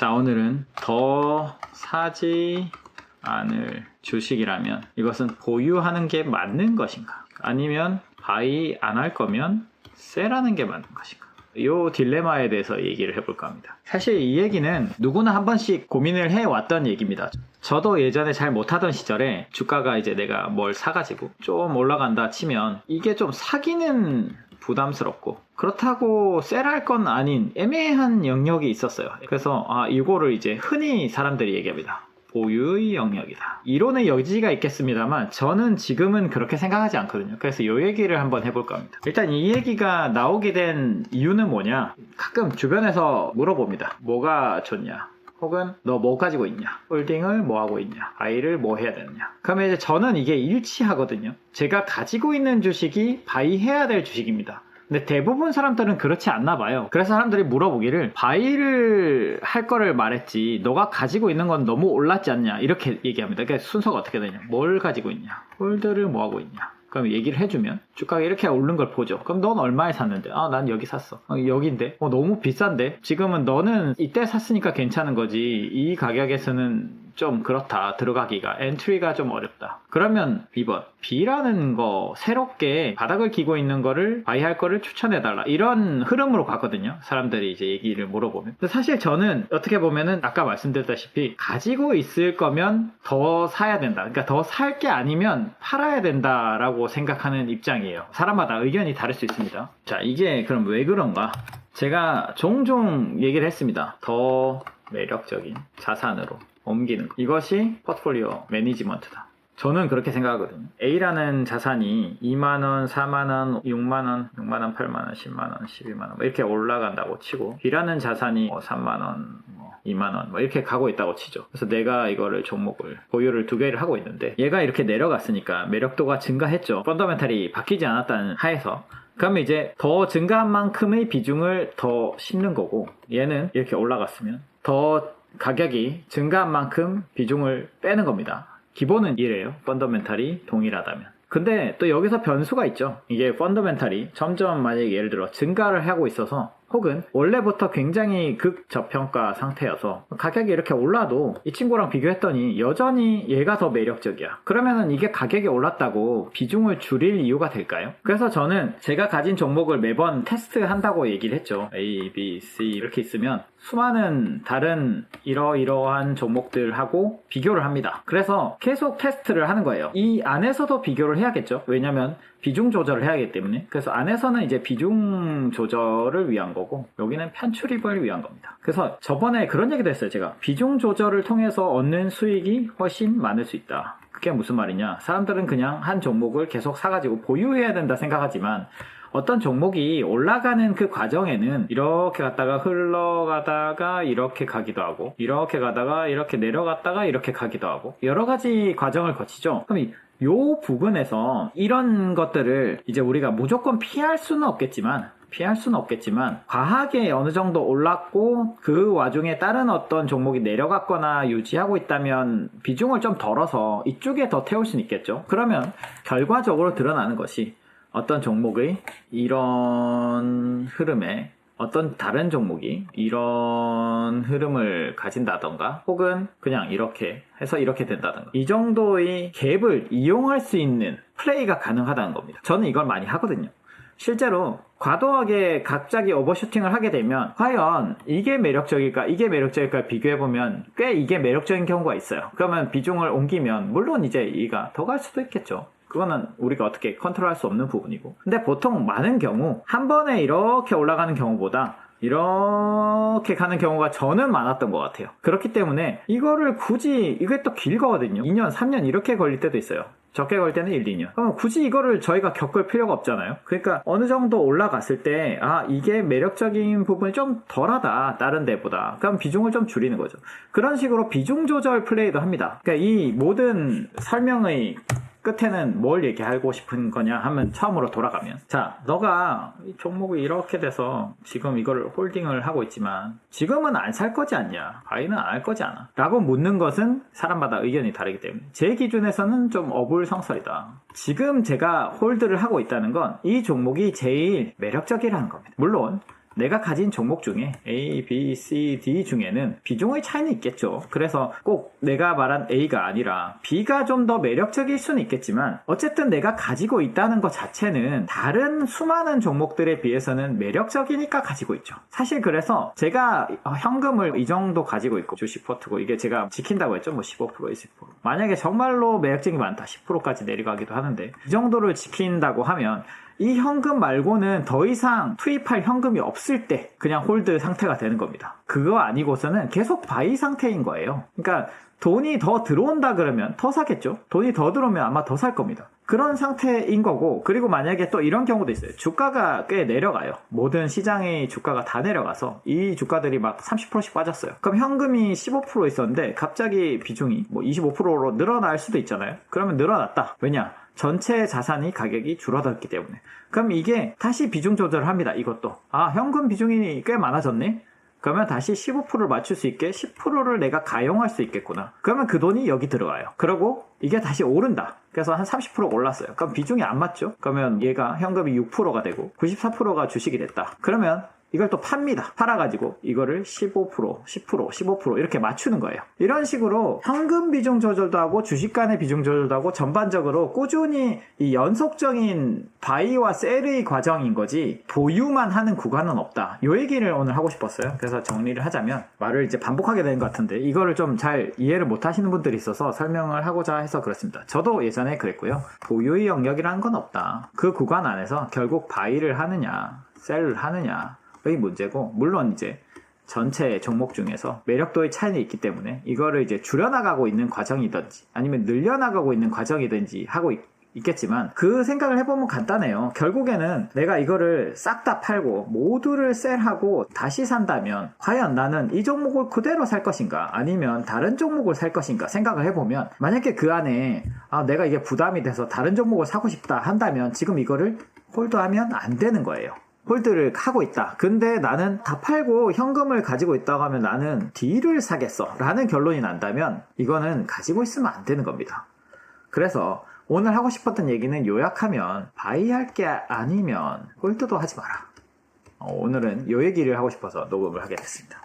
자, 오늘은 더 사지 않을 주식이라면 이것은 보유하는 게 맞는 것인가? 아니면 바이 안 할 거면 셀하는 게 맞는 것인가? 이 딜레마에 대해서 얘기를 해볼까 합니다. 사실 이 얘기는 누구나 한 번씩 고민을 해왔던 얘기입니다. 저도 예전에 잘 못하던 시절에 주가가 이제 내가 뭘 사가지고 좀 올라간다 치면 이게 좀 사기는 부담스럽고 그렇다고 셀할 건 아닌 애매한 영역이 있었어요. 그래서 이거를 이제 흔히 사람들이 얘기합니다. 보유의 영역이다. 이론의 여지가 있겠습니다만 저는 지금은 그렇게 생각하지 않거든요. 그래서 이 얘기를 한번 해볼까 합니다. 일단 이 얘기가 나오게 된 이유는 뭐냐? 가끔 주변에서 물어봅니다. 뭐가 좋냐? 혹은 너 뭐 가지고 있냐? 홀딩을 뭐 하고 있냐? 바이를 뭐 해야 되느냐? 그러면 이제 저는 이게 일치하거든요. 제가 가지고 있는 주식이 바이 해야 될 주식입니다. 근데 대부분 사람들은 그렇지 않나 봐요. 그래서 사람들이 물어보기를 바이를 할 거를 말했지 너가 가지고 있는 건 너무 올랐지 않냐 이렇게 얘기합니다. 그러니까 순서가 어떻게 되냐? 뭘 가지고 있냐? 홀드를 뭐 하고 있냐? 그럼 얘기를 해주면 주가가 이렇게 오른 걸 보죠. 그럼 넌 얼마에 샀는데? 난 여기 샀어. 여긴데? 너무 비싼데? 지금은 너는 이때 샀으니까 괜찮은 거지. 이 가격에서는 좀 그렇다. 들어가기가. 엔트리가 좀 어렵다. 그러면 2번. B라는 거 새롭게 바닥을 기고 있는 거를 바이할 거를 추천해달라. 이런 흐름으로 갔거든요. 사람들이 이제 얘기를 물어보면. 근데 사실 저는 어떻게 보면은 아까 말씀드렸다시피 가지고 있을 거면 더 사야 된다. 그러니까 더 살 게 아니면 팔아야 된다라고 생각하는 입장이에요. 사람마다 의견이 다를 수 있습니다. 자, 이게 그럼 왜 그런가? 제가 종종 얘기를 했습니다. 더 매력적인 자산으로 옮기는 것. 이것이 포트폴리오 매니지먼트다. 저는 그렇게 생각하거든요. A라는 자산이 2만원, 4만원, 6만원, 6만원, 8만원, 10만원, 12만원 이렇게 올라간다고 치고 B라는 자산이 3만원, 2만원 이렇게 가고 있다고 치죠. 그래서 내가 이거를 종목을 보유를 2개를 하고 있는데 얘가 이렇게 내려갔으니까 매력도가 증가했죠. 펀더멘탈이 바뀌지 않았다는 하에서 그러면 이제 더 증가한 만큼의 비중을 더 심는 거고 얘는 이렇게 올라갔으면 더 가격이 증가한 만큼 비중을 빼는 겁니다. 기본은 이래요. 펀더멘탈이 동일하다면. 근데 또 여기서 변수가 있죠. 이게 펀더멘탈이 점점 만약에 예를 들어 증가를 하고 있어서 혹은 원래부터 굉장히 극저평가 상태여서 가격이 이렇게 올라도 이 친구랑 비교했더니 여전히 얘가 더 매력적이야. 그러면은 이게 가격이 올랐다고 비중을 줄일 이유가 될까요? 그래서 저는 제가 가진 종목을 매번 테스트한다고 얘기를 했죠. A, B, C 이렇게 있으면 수많은 다른 이러이러한 종목들하고 비교를 합니다. 그래서 계속 테스트를 하는 거예요. 이 안에서도 비교를 해야겠죠. 왜냐면 비중 조절을 해야 하기 때문에. 그래서 안에서는 이제 비중 조절을 위한 거고 여기는 편출입을 위한 겁니다. 그래서 저번에 그런 얘기도 했어요. 제가 비중 조절을 통해서 얻는 수익이 훨씬 많을 수 있다. 그게 무슨 말이냐? 사람들은 그냥 한 종목을 계속 사가지고 보유해야 된다 생각하지만 어떤 종목이 올라가는 그 과정에는 이렇게 갔다가 흘러가다가 이렇게 가기도 하고 이렇게 가다가 이렇게 내려갔다가 이렇게 가기도 하고 여러 가지 과정을 거치죠. 그럼 요 부분에서 이런 것들을 이제 우리가 무조건 피할 수는 없겠지만 과하게 어느 정도 올랐고 그 와중에 다른 어떤 종목이 내려갔거나 유지하고 있다면 비중을 좀 덜어서 이쪽에 더 태울 수는 있겠죠. 그러면 결과적으로 드러나는 것이 어떤 종목의 이런 흐름에 어떤 다른 종목이 이런 흐름을 가진다던가 혹은 그냥 이렇게 해서 이렇게 된다던가 이 정도의 갭을 이용할 수 있는 플레이가 가능하다는 겁니다. 저는 이걸 많이 하거든요. 실제로 과도하게 갑자기 오버슈팅을 하게 되면 과연 이게 매력적일까 이게 매력적일까 비교해보면 꽤 이게 매력적인 경우가 있어요. 그러면 비중을 옮기면 물론 이제 이가 더 갈 수도 있겠죠. 그거는 우리가 어떻게 컨트롤할 수 없는 부분이고 근데 보통 많은 경우 한 번에 이렇게 올라가는 경우보다 이렇게 가는 경우가 저는 많았던 것 같아요. 그렇기 때문에 이거를 굳이 이게 또 길거든요. 2년 3년 이렇게 걸릴 때도 있어요. 적게 걸릴 때는 1, 2년. 그러면 굳이 이거를 저희가 겪을 필요가 없잖아요. 그러니까 어느 정도 올라갔을 때 이게 매력적인 부분이 좀 덜하다 다른 데보다. 그럼 비중을 좀 줄이는 거죠. 그런 식으로 비중 조절 플레이도 합니다. 그러니까 이 모든 설명의 끝에는 뭘 얘기하고 싶은 거냐 하면 처음으로 돌아가면 자, 너가 이 종목이 이렇게 돼서 지금 이걸 홀딩을 하고 있지만 지금은 안 살 거지 않냐? 바이는 안 할 거지 않아? 라고 묻는 것은 사람마다 의견이 다르기 때문에 제 기준에서는 좀 어불성설이다. 지금 제가 홀드를 하고 있다는 건 이 종목이 제일 매력적이라는 겁니다. 물론 내가 가진 종목 중에 A, B, C, D 중에는 비중의 차이는 있겠죠. 그래서 꼭 내가 말한 A가 아니라 B가 좀 더 매력적일 수는 있겠지만 어쨌든 내가 가지고 있다는 것 자체는 다른 수많은 종목들에 비해서는 매력적이니까 가지고 있죠. 사실 그래서 제가 현금을 이 정도 가지고 있고 주식 포트고 이게 제가 지킨다고 했죠. 뭐 15%, 20%. 만약에 정말로 매력적이 많다. 10%까지 내려가기도 하는데 이 정도를 지킨다고 하면 이 현금 말고는 더 이상 투입할 현금이 없을 때 그냥 홀드 상태가 되는 겁니다. 그거 아니고서는 계속 바이 상태인 거예요. 그러니까 돈이 더 들어온다 그러면 더 사겠죠. 돈이 더 들어오면 아마 더 살 겁니다. 그런 상태인 거고, 그리고 만약에 또 이런 경우도 있어요. 주가가 꽤 내려가요. 모든 시장의 주가가 다 내려가서 이 주가들이 막 30%씩 빠졌어요. 그럼 현금이 15% 있었는데 갑자기 비중이 뭐 25%로 늘어날 수도 있잖아요. 그러면 늘어났다. 왜냐? 전체 자산이 가격이 줄어들었기 때문에. 그럼 이게 다시 비중 조절을 합니다. 이것도. 아, 현금 비중이 꽤 많아졌네? 그러면 다시 15%를 맞출 수 있게 10%를 내가 가용할 수 있겠구나. 그러면 그 돈이 여기 들어가요. 그러고 이게 다시 오른다. 그래서 한 30% 올랐어요. 그럼 비중이 안 맞죠? 그러면 얘가 현금이 6%가 되고 94%가 주식이 됐다. 그러면 이걸 또 팝니다. 팔아가지고 이거를 15%, 10%, 15% 이렇게 맞추는 거예요. 이런 식으로 현금 비중 조절도 하고 주식 간의 비중 조절도 하고 전반적으로 꾸준히 이 연속적인 바이와 셀의 과정인 거지 보유만 하는 구간은 없다. 이 얘기를 오늘 하고 싶었어요. 그래서 정리를 하자면 말을 이제 반복하게 되는 것 같은데 이거를 좀 잘 이해를 못 하시는 분들이 있어서 설명을 하고자 해서 그렇습니다. 저도 예전에 그랬고요. 보유의 영역이라는 건 없다. 그 구간 안에서 결국 바이를 하느냐 셀을 하느냐 의 문제고, 물론 이제 전체 종목 중에서 매력도의 차이는 있기 때문에 이거를 이제 줄여나가고 있는 과정이든지 아니면 늘려나가고 있는 과정이든지 하고 있겠지만 그 생각을 해보면 간단해요. 결국에는 내가 이거를 싹 다 팔고 모두를 셀하고 다시 산다면 과연 나는 이 종목을 그대로 살 것인가 아니면 다른 종목을 살 것인가 생각을 해보면 만약에 그 안에 내가 이게 부담이 돼서 다른 종목을 사고 싶다 한다면 지금 이거를 홀드하면 안 되는 거예요. 홀드를 하고 있다. 근데 나는 다 팔고 현금을 가지고 있다고 하면 나는 D를 사겠어 라는 결론이 난다면 이거는 가지고 있으면 안 되는 겁니다. 그래서 오늘 하고 싶었던 얘기는 요약하면 바이할 게 아니면 홀드도 하지 마라. 오늘은 요 얘기를 하고 싶어서 녹음을 하게 됐습니다.